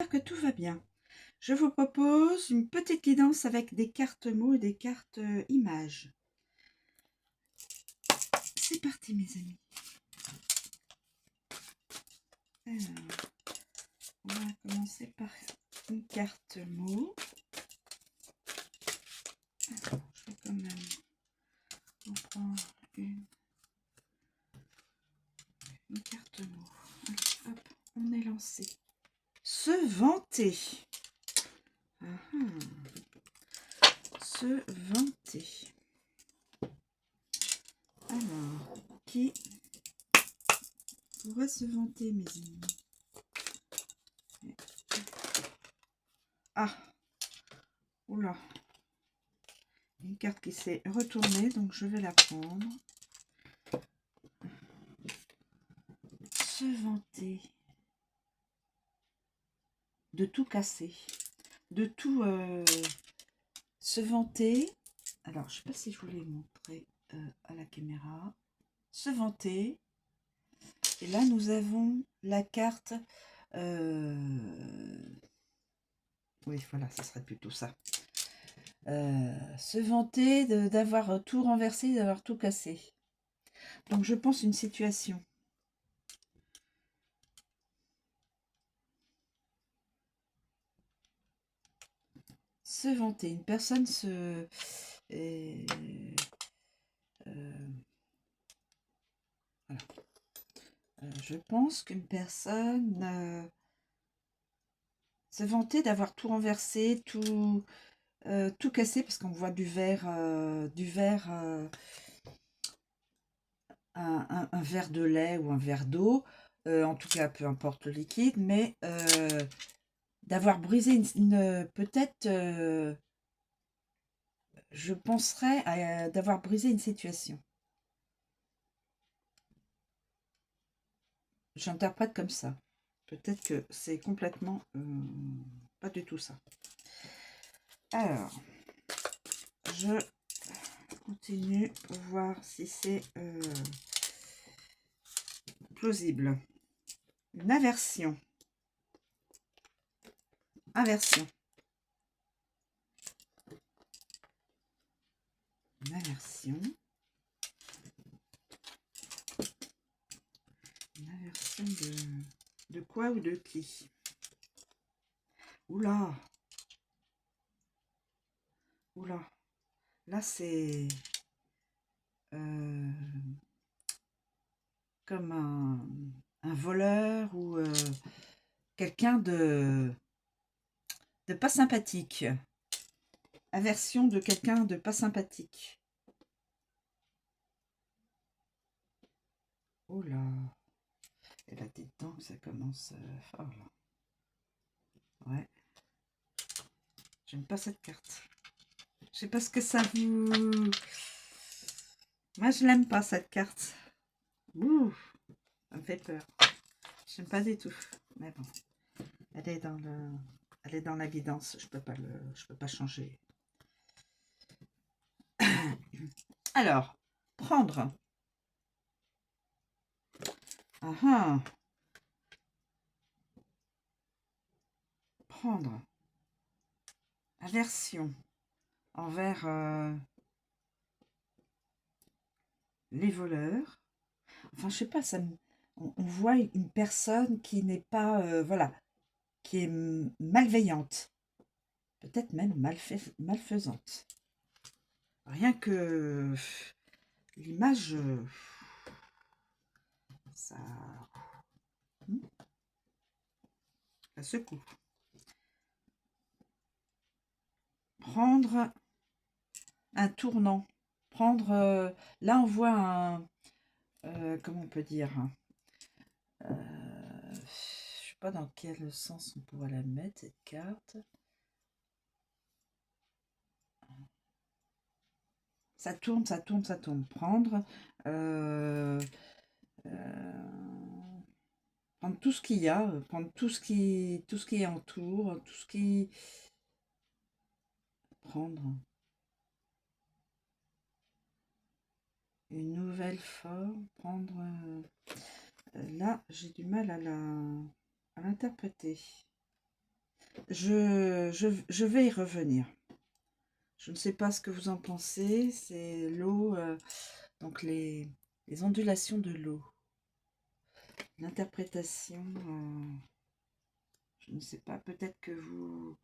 Que tout va bien. Je vous propose une petite guidance avec des cartes mots et des cartes images. C'est parti mes amis. Alors, on va commencer par une carte mot. Alors, je vais quand même en prendre une carte mot. Allez, hop, on est lancé. Se vanter. Se vanter. Alors, qui pourrait se vanter, mes amis? Ah, oula, une carte qui s'est retournée, donc je vais la prendre. Se vanter. De tout casser. De tout se vanter. Alors, je ne sais pas si je voulais montrer à la caméra. Se vanter. Et là, nous avons la carte. Oui, voilà, ça serait plutôt ça. Se vanter d'avoir tout renversé, d'avoir tout cassé. Donc, je pense une situation. Se vanter. Une personne se... voilà. Je pense qu'une personne se vanter d'avoir tout renversé, tout cassé, parce qu'on voit du verre, un verre de lait ou un verre d'eau, en tout cas, peu importe le liquide, mais d'avoir brisé peut-être, je penserais d'avoir brisé une situation. J'interprète comme ça. Peut-être que c'est complètement pas du tout ça. Alors, je continue pour voir si c'est plausible. Une aversion. Aversion. Une aversion. Une aversion de quoi ou de qui? Oula. Oula. Là, c'est comme un voleur ou quelqu'un de pas sympathique. Aversion de quelqu'un de pas sympathique. Oula. Et là, des dents que ça commence fort, là. Ouais. J'aime pas cette carte. Je sais pas ce que ça vous... Moi, je l'aime pas, cette carte. Ouh, ça me fait peur. J'aime pas du tout. Mais bon, elle est dans la guidance. Je peux pas changer. Alors, prendre. Ah ah. Prendre. Aversion envers les voleurs. Enfin, je sais pas, on voit une personne qui n'est pas, voilà, qui est malveillante. Peut-être même malfaisante. Rien que l'image, ça secoue. Prendre un tournant. Prendre, là on voit comment on peut dire, je sais pas dans quel sens on pourrait la mettre cette carte. Ça tourne, ça tourne, ça tourne. Prendre prendre tout ce qu'il y a, prendre tout ce qui entoure, tout ce qui... Prendre une nouvelle forme, prendre... là, j'ai du mal à l'interpréter. Je vais y revenir. Je ne sais pas ce que vous en pensez. C'est l'eau, donc les ondulations de l'eau. L'interprétation, je ne sais pas, peut-être que vous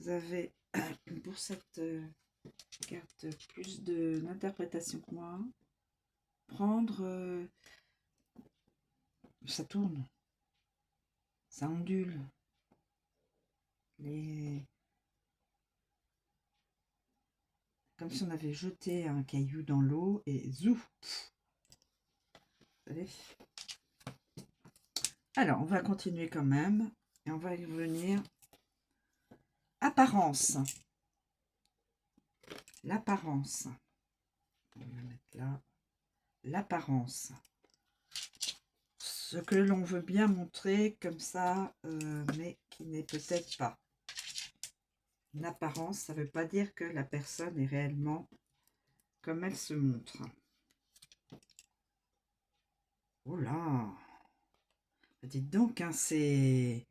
avez pour cette carte plus d'interprétation que moi. Prendre, ça tourne, ça ondule. Comme si on avait jeté un caillou dans l'eau et zouf. Vous savez. Alors, on va continuer quand même. Et on va y revenir. Apparence. L'apparence. On va mettre là. L'apparence. Ce que l'on veut bien montrer comme ça, mais qui n'est peut-être pas. Une apparence, ça ne veut pas dire que la personne est réellement comme elle se montre. Oh là! Dites donc, hein, c'est...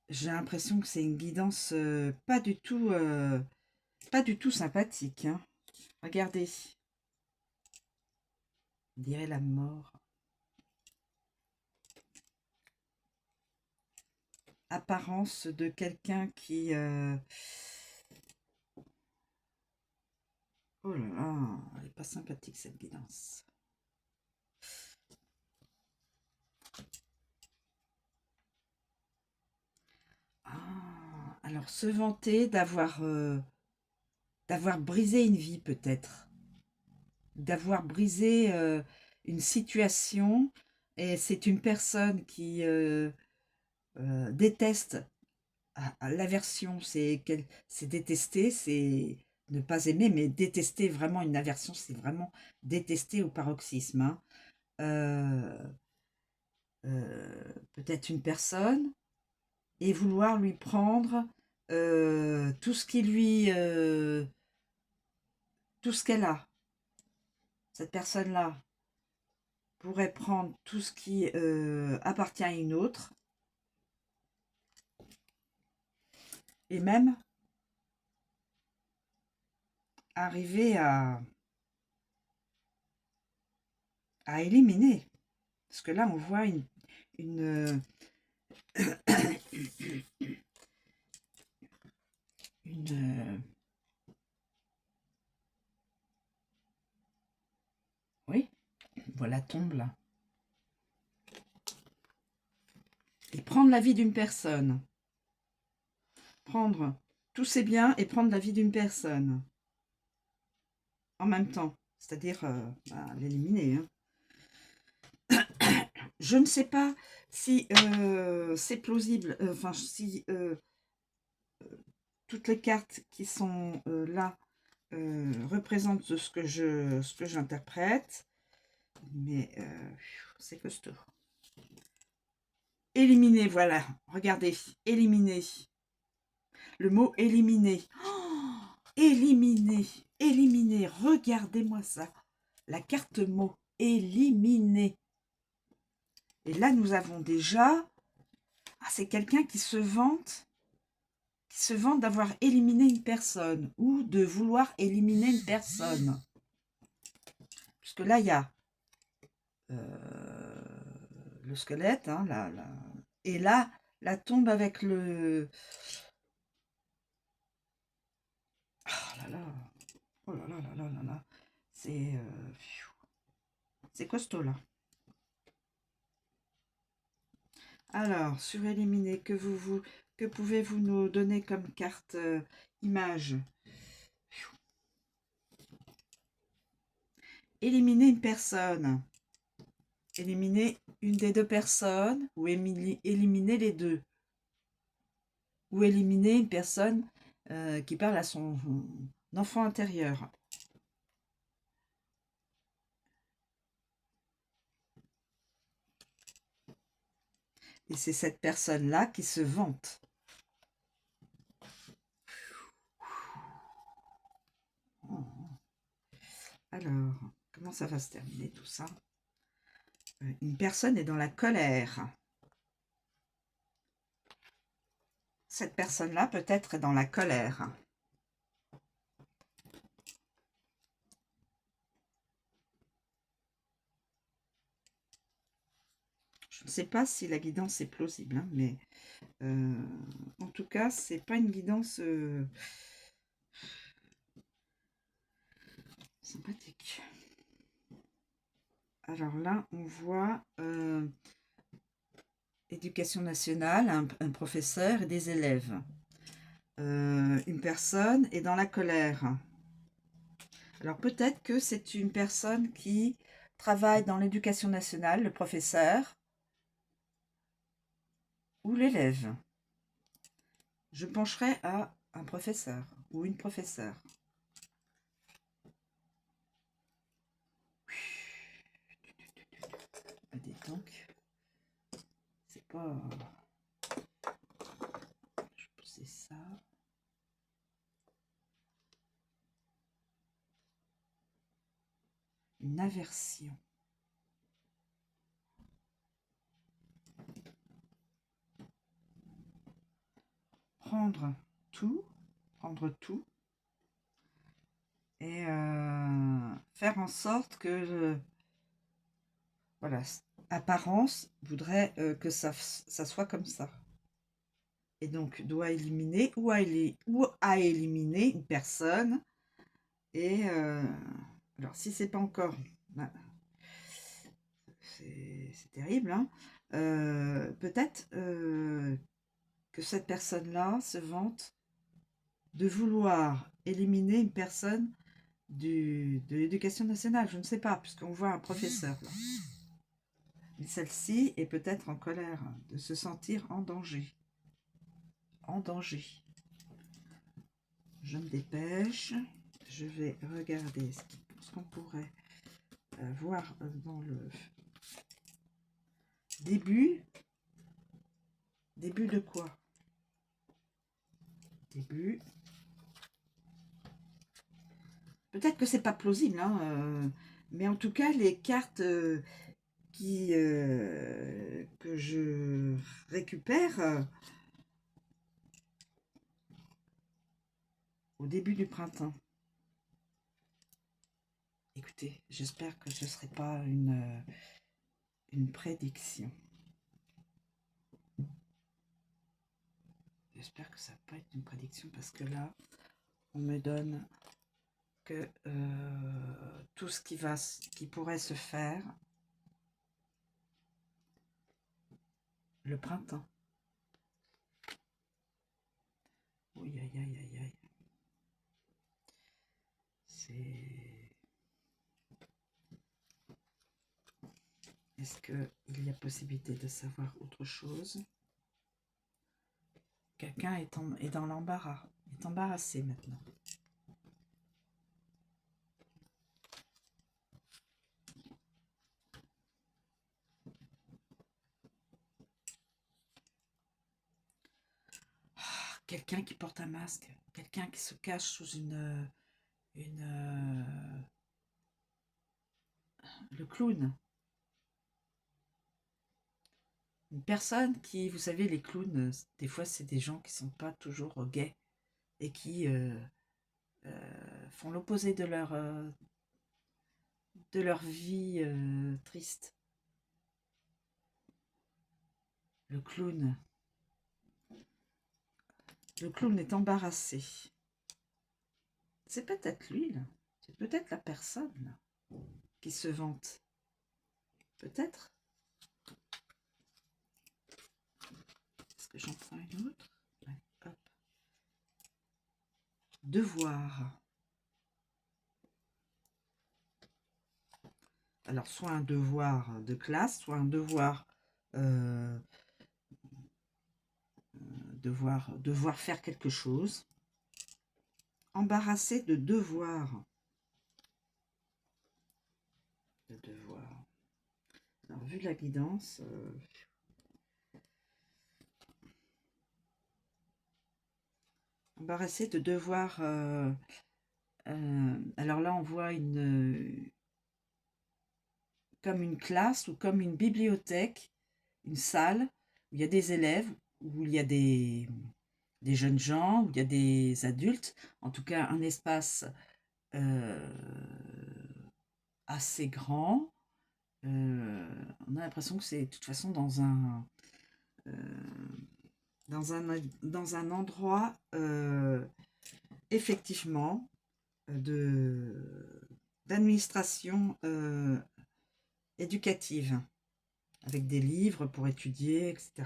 J'ai l'impression que c'est une guidance pas du tout sympathique. Hein. Regardez. On dirait la mort. Apparence de quelqu'un qui... Oh là là, elle n'est pas sympathique cette guidance. Ah, alors se vanter d'avoir brisé une vie peut-être. D'avoir brisé une situation. Et c'est une personne qui déteste. L'aversion, c'est détester, c'est ne pas aimer, mais détester vraiment une aversion, c'est vraiment détester au paroxysme. Hein. Peut-être une personne et vouloir lui prendre tout ce qui lui, tout ce qu'elle a. Cette personne-là pourrait prendre tout ce qui appartient à une autre et même arriver à éliminer. Parce que là, on voit une oui, voilà, tombe là. Et prendre la vie d'une personne. Prendre tous ses biens et prendre la vie d'une personne. En même temps. C'est-à-dire l'éliminer. Hein. Je ne sais pas si c'est plausible. Enfin, si toutes les cartes qui sont là représentent ce que j'interprète. Mais c'est costaud. Éliminer, voilà. Regardez, éliminer. Le mot éliminer. Oh, éliminer, éliminer. Regardez-moi ça. La carte mot éliminer. Et là, nous avons déjà... Ah, c'est quelqu'un qui se vante d'avoir éliminé une personne ou de vouloir éliminer une personne. Puisque là, il y a le squelette, hein, et là, la tombe avec le... Oh là là, oh là là là là là là, c'est costaud là. Alors, sur éliminer, que pouvez-vous nous donner comme carte image? Éliminer une personne. Éliminer une des deux personnes ou éliminer les deux. Ou éliminer une personne qui parle à son enfant intérieur. Et c'est cette personne-là qui se vante. Alors, comment ça va se terminer tout ça? Une personne est dans la colère. cette personne-là peut-être est dans la colère. Je ne sais pas si la guidance est plausible, hein, mais en tout cas, c'est pas une guidance sympathique. Alors là, on voit éducation nationale, un professeur et des élèves. Une personne est dans la colère. Alors peut-être que c'est une personne qui travaille dans l'éducation nationale, le professeur ou l'élève. Je pencherai à un professeur ou une professeure. Dis donc, c'est pas... Je vais pousser ça. Une aversion. Prendre tout et faire en sorte que voilà, apparence voudrait que ça soit comme ça. Et donc doit éliminer ou à éliminer une personne. Et alors si c'est pas encore, bah, c'est terrible, hein, peut-être que cette personne-là se vante de vouloir éliminer une personne de l'éducation nationale. Je ne sais pas, puisqu'on voit un professeur là. Mais celle-ci est peut-être en colère de se sentir en danger. En danger. Je me dépêche. Je vais regarder ce qu'on pourrait voir dans le début. Début de quoi? Début. Peut-être que c'est pas plausible, hein, mais en tout cas, les cartes que je récupère au début du printemps. Écoutez, j'espère que ce ne serait pas une prédiction. J'espère que ça ne va pas être une prédiction parce que là, on me donne que tout ce qui pourrait se faire le printemps. Oui, aïe, aïe, aïe, aïe. Est-ce qu'il y a possibilité de savoir autre chose? Quelqu'un est dans l'embarras, est embarrassé maintenant. Quelqu'un qui porte un masque, quelqu'un qui se cache sous le clown. Une personne qui, vous savez, les clowns, des fois, c'est des gens qui sont pas toujours gays et qui font l'opposé de leur vie triste. Le clown est embarrassé. C'est peut-être lui, là. C'est peut-être la personne, là, qui se vante. Peut-être. Est-ce que j'en prends une autre? Ouais, hop. Devoir. Alors, soit un devoir de classe, soit un devoir devoir faire quelque chose. Embarrassé de devoir. De devoir. Alors, vu la guidance, embarrassé de devoir. Alors là, on voit comme une classe ou comme une bibliothèque, une salle où il y a des élèves, où il y a des des jeunes gens, où il y a des adultes, en tout cas un espace euh, assez grand. On a l'impression que c'est de toute façon euh, dans un endroit effectivement d'administration éducative, avec des livres pour étudier, etc.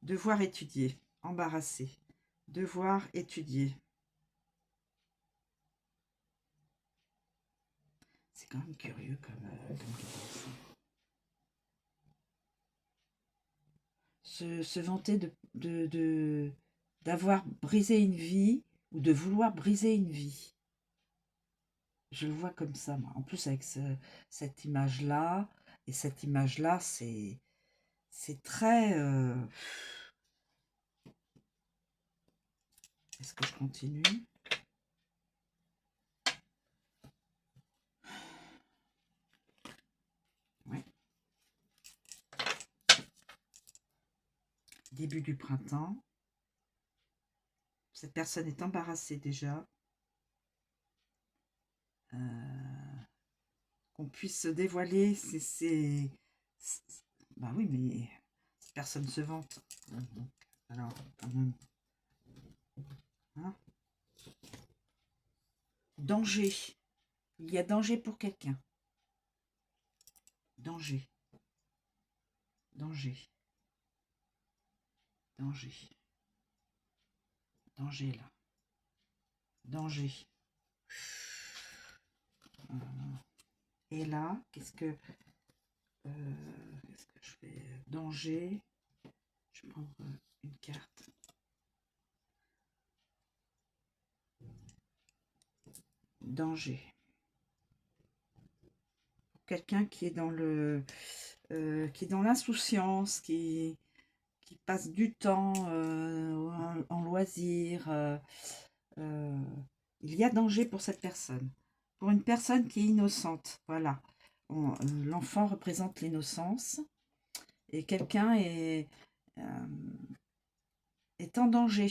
Devoir étudier, embarrassé. Devoir étudier. C'est quand même curieux comme guidance. Se vanter d'avoir brisé une vie ou de vouloir briser une vie. Je le vois comme ça, moi. En plus, avec cette image-là, et cette image-là, c'est très... Est-ce que je continue? Ouais. Début du printemps. Cette personne est embarrassée déjà. Qu'on puisse se dévoiler, bah oui, mais cette personne se vante. Donc, alors, quand même. Hein, danger. Il y a danger pour quelqu'un. Danger. Danger. Danger. Danger, là. Danger. Et là, qu'est-ce que je fais? Danger. Je vais prendre une carte. Danger. Quelqu'un qui est dans qui est dans l'insouciance, qui passe du temps en loisir. Il y a danger pour cette personne. Pour une personne qui est innocente, voilà. L'enfant représente l'innocence et quelqu'un euh, est en danger.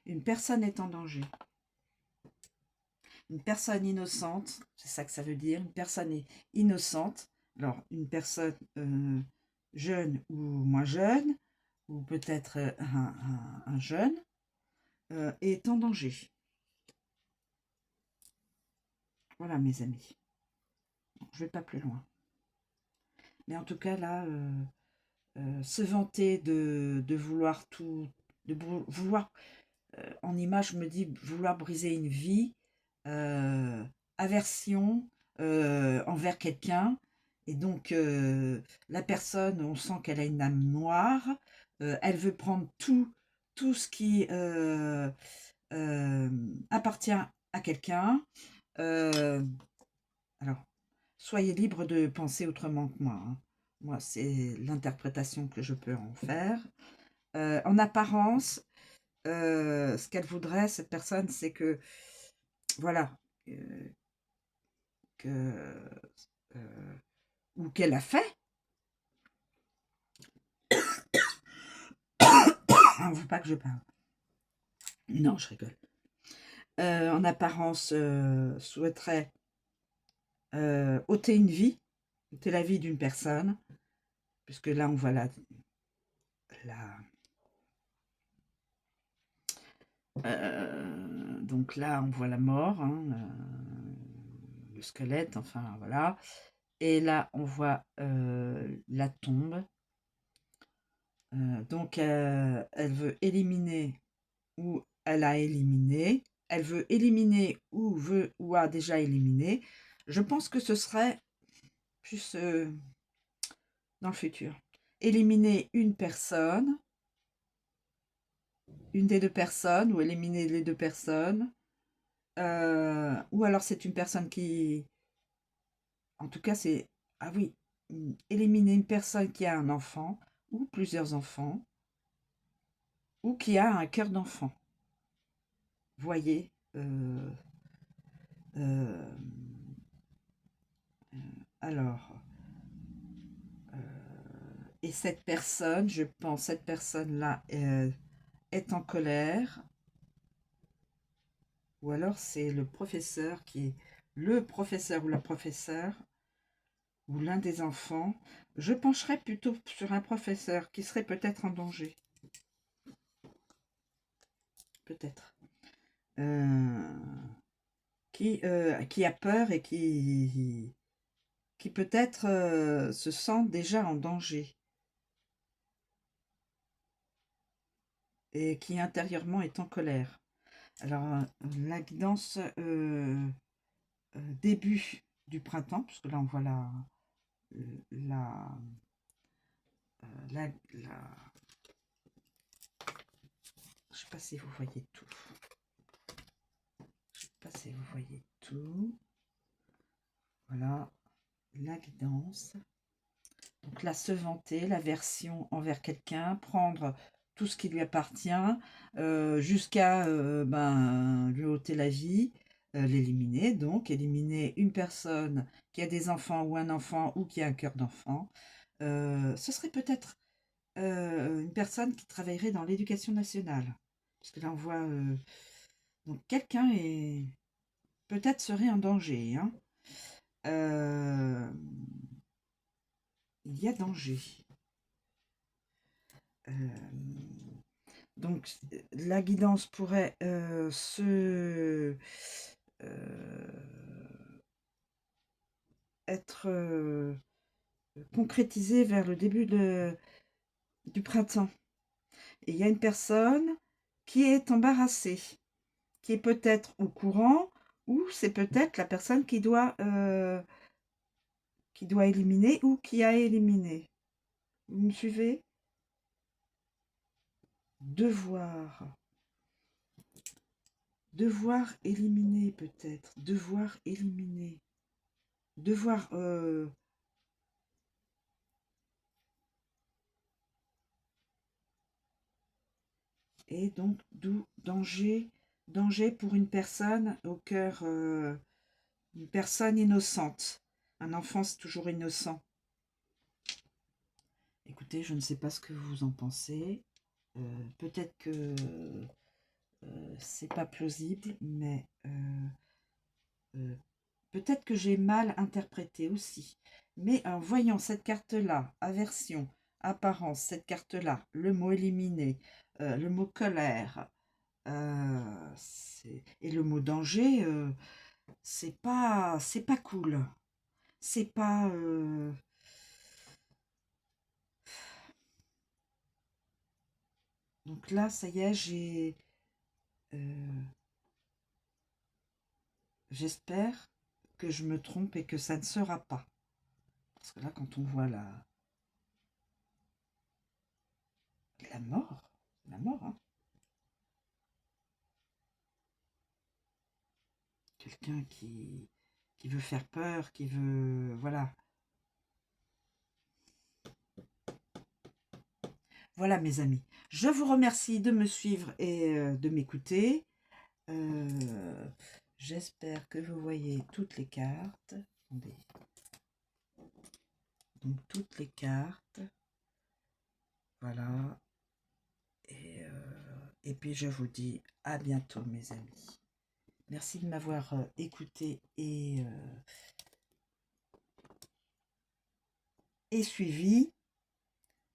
Une personne est en danger. Une personne innocente, c'est ça que ça veut dire, une personne est innocente. Alors, une personne jeune ou moins jeune, ou peut-être un jeune, est en danger. Voilà, mes amis. Je ne vais pas plus loin. Mais en tout cas, là, se vanter de vouloir tout, de vouloir, en image, je me dis, vouloir briser une vie, aversion envers quelqu'un, et donc la personne, on sent qu'elle a une âme noire, elle veut prendre tout ce qui appartient à quelqu'un. Alors, soyez libre de penser autrement que moi, hein. Moi, c'est l'interprétation que je peux en faire. En apparence, ce qu'elle voudrait, cette personne, c'est que, voilà, que, ou qu'elle a fait. On ne veut pas que je parle. Non, je rigole. En apparence, souhaiterait ôter une vie, ôter la vie d'une personne, puisque là, on voit donc là, on voit la mort, hein, le squelette, enfin, voilà. Et là, on voit la tombe. Donc, elle veut éliminer ou elle a éliminé. Elle veut éliminer ou a déjà éliminé. Je pense que ce serait plus dans le futur. Éliminer une personne, une des deux personnes, ou éliminer les deux personnes. Ou alors c'est une personne qui... En tout cas, c'est... Ah oui, éliminer une personne qui a un enfant, ou plusieurs enfants, ou qui a un cœur d'enfant. Voyez euh, alors, et cette personne, je pense, cette personne-là, est en colère, ou alors c'est le professeur qui est le professeur ou la professeure, ou l'un des enfants. Je pencherais plutôt sur un professeur qui serait peut-être en danger. Peut-être. Qui a peur et qui peut-être se sent déjà en danger. Et qui intérieurement est en colère. Alors, la guidance début du printemps, puisque là on voit la, la, je sais pas si vous voyez tout. Je sais pas si vous voyez tout. Voilà, la guidance. Donc là, se vanter, l'aversion envers quelqu'un, prendre tout ce qui lui appartient, jusqu'à lui ôter la vie, l'éliminer, donc éliminer une personne qui a des enfants ou un enfant ou qui a un cœur d'enfant. Ce serait peut-être une personne qui travaillerait dans l'éducation nationale. Parce que là, on voit... donc quelqu'un est peut-être serait en danger. Hein. Il y a danger. Donc, la guidance pourrait être concrétisée vers le début du printemps. Et il y a une personne qui est embarrassée, qui est peut-être au courant, ou c'est peut-être la personne qui doit éliminer ou qui a éliminé. Vous me suivez? Devoir. Devoir éliminer peut-être. Devoir éliminer. Devoir... et donc, d'où danger. Danger pour une personne au cœur... une personne innocente. Un enfant, c'est toujours innocent. Écoutez, je ne sais pas ce que vous en pensez. Peut-être que c'est pas plausible, mais peut-être que j'ai mal interprété aussi. Mais en voyant cette carte-là, aversion, apparence, cette carte-là, le mot éliminé, le mot colère, et le mot danger, c'est pas cool. C'est pas... Donc là, ça y est, j'espère que je me trompe et que ça ne sera pas. Parce que là, quand on voit la mort, hein. Quelqu'un qui veut faire peur, qui veut... Voilà. Voilà, mes amis. Je vous remercie de me suivre et de m'écouter. J'espère que vous voyez toutes les cartes. Attendez. Donc, toutes les cartes. Voilà. Et puis, je vous dis à bientôt, mes amis. Merci de m'avoir écouté et suivi.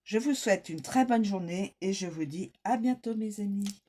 Je vous souhaite une très bonne journée et je vous dis à bientôt, mes amis.